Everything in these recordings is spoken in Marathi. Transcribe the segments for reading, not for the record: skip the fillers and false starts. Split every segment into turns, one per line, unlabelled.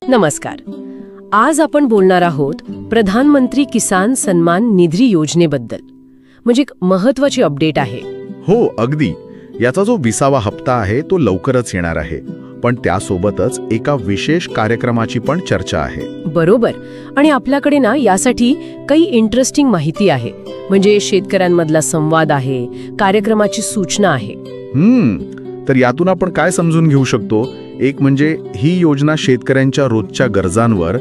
नमस्कार. आज आपण बोलणार आहोत प्रधानमंत्री किसान सन्मान निधी योजनेबद्दल. म्हणजे एक महत्वाची अपडेट आहे.
हो, अगदी. याचा जो 20वा हप्ता आहे तो लवकरच येणार आहे. पण त्यासोबतच एका विशेष कार्यक्रमाची पण चर्चा आहे.
बरोबर. आणि आपल्याकडे ना यासाठी काही इंटरेस्टिंग माहिती आहे. म्हणजे शेतकऱ्यांमधला संवाद आहे, कार्यक्रमाची सूचना आहे.
तर यातून आपण काय समजून घेऊ शकतो? एक म्हणजे ही योजना शेतकऱ्यांच्या रोजच्या गरजांवर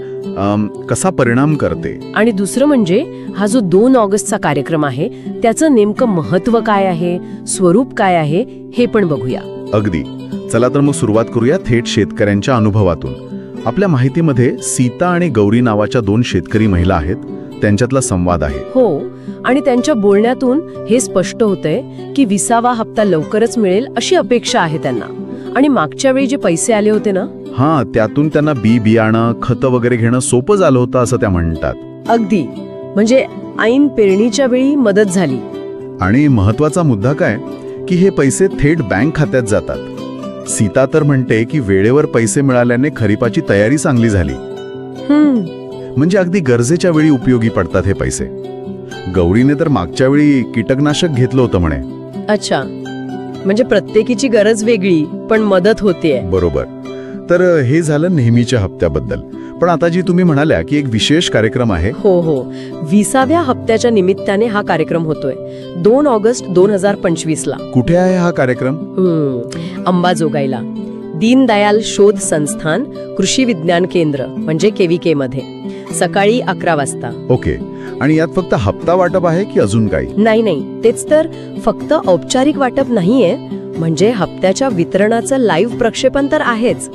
कसा परिणाम करते,
आणि दुसरं म्हणजे हा जो 2 ऑगस्टचा कार्यक्रम आहे त्याचं नेमकं महत्त्व काय आहे, स्वरूप काय आहे, हे पण बघूया.
अगदी. चला तर मग सुरुवात करूया थेट शेतकऱ्यांच्या अनुभवातून. आपल्या माहितीमध्ये सीता आणि गौरी नावाच्या 2 शेतकरी महिला आहेत. त्यांच्यातला संवाद आहे.
हो, आणि त्यांच्या बोलण्यातून हे स्पष्ट होतंय की 20वा हप्ता लवकरच मिळेल अशी अपेक्षा आहे त्यांना. आणि मागच्या वेळी जे पैसे आले होते ना,
त्यातून त्यांना बियाणं, खतं वगैरे घेणं सोपं झालं होतं असं त्या म्हणतात.
अगदी. म्हणजे ऐन पेरणीच्या वेळी मदत झाली.
आणि महत्वाचा मुद्दा काय की हे पैसे थेट बँक खात्यात जातात. सीता तर म्हणते की वेळेवर पैसे मिळाल्याने खरीपाची तयारी चांगली झाली. म्हणजे अगदी गरजेच्या वेळी उपयोगी पडतात हे पैसे. गौरीने तर मागच्या वेळी कीटकनाशक घेतलं होतं म्हणे.
अच्छा, म्हणजे प्रत्येकीची गरज वेगळी पण मदत होतेय.
बरोबर. तर हे झालं नेहमीच्या हप्त्याबद्दल. पण आता जी तुम्ही म्हणाल्या की एक विशेष कार्यक्रम आहे.
हो, 20व्या हप्त्याच्या निमित्ताने हा कार्यक्रम होतोय 2 ऑगस्ट 2025 ला.
कुठे आहे हा कार्यक्रम?
अंबाजोगाईला दीनदयाल शोध संस्थान कृषी विज्ञान केंद्र म्हणजे KVK मध्ये सकाळी 11 वाजता.
ओके. आणि यात फक्त हप्ता वाटप आहे की अजून काही?
नाही, तेच तर. फक्त औपचारिक वाटप नाहीये. म्हणजे हप्त्याच्या वितरणाचं लाईव्ह प्रक्षेपण तर आहेच,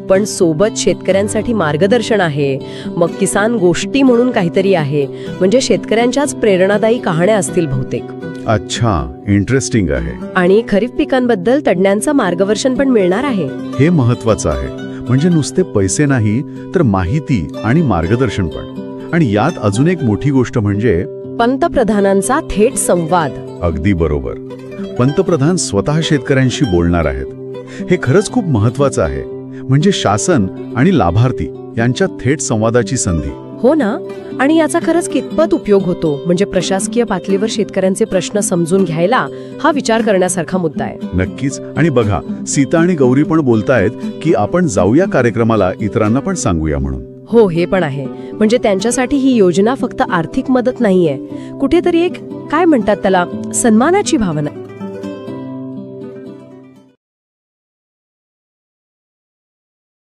पण सोबत शेतकऱ्यांसाठी मार्गदर्शन आहे. मग किसान गोष्टी म्हणून काहीतरी आहे. म्हणजे शेतकऱ्यांच्याच प्रेरणादायी कहाण्या असतील बहुतेक.
अच्छा, इंटरेस्टिंग आहे.
आणि खरीप पिकांबद्दल तज्ञांचं मार्गदर्शन पण मिळणार आहे.
हे महत्वाचं आहे. म्हणजे नुसते पैसे नाही तर माहिती आणि मार्गदर्शन पण. आणि यात अजून एक मोठी गोष्ट म्हणजे
पंतप्रधानांचा थेट संवाद.
अगदी बरोबर. पंतप्रधान स्वतः शेतकऱ्यांशी बोलणार आहेत. हे खरंच खूप महत्वाचं आहे. म्हणजे शासन आणि लाभार्थी यांच्यात थेट संवादाची संधी.
हो ना. आणि याचा खरंच कितपत उपयोग होतो म्हणजे प्रशासकीय पातळीवर शेतकऱ्यांचे प्रश्न समजून घ्यायला हा विचार करण्यासारखा मुद्दा आहे.
नक्कीच. आणि बघा, सीता आणि गौरी पण बोलतायत की आपण जाऊया कार्यक्रमाला, इतरांना पण सांगूया म्हणून.
हो, हे पण आहे. म्हणजे त्यांच्यासाठी ही योजना फक्त आर्थिक मदत नाहीये, कुठेतरी एक काय म्हणतात त्याला, सन्मानाची भावना.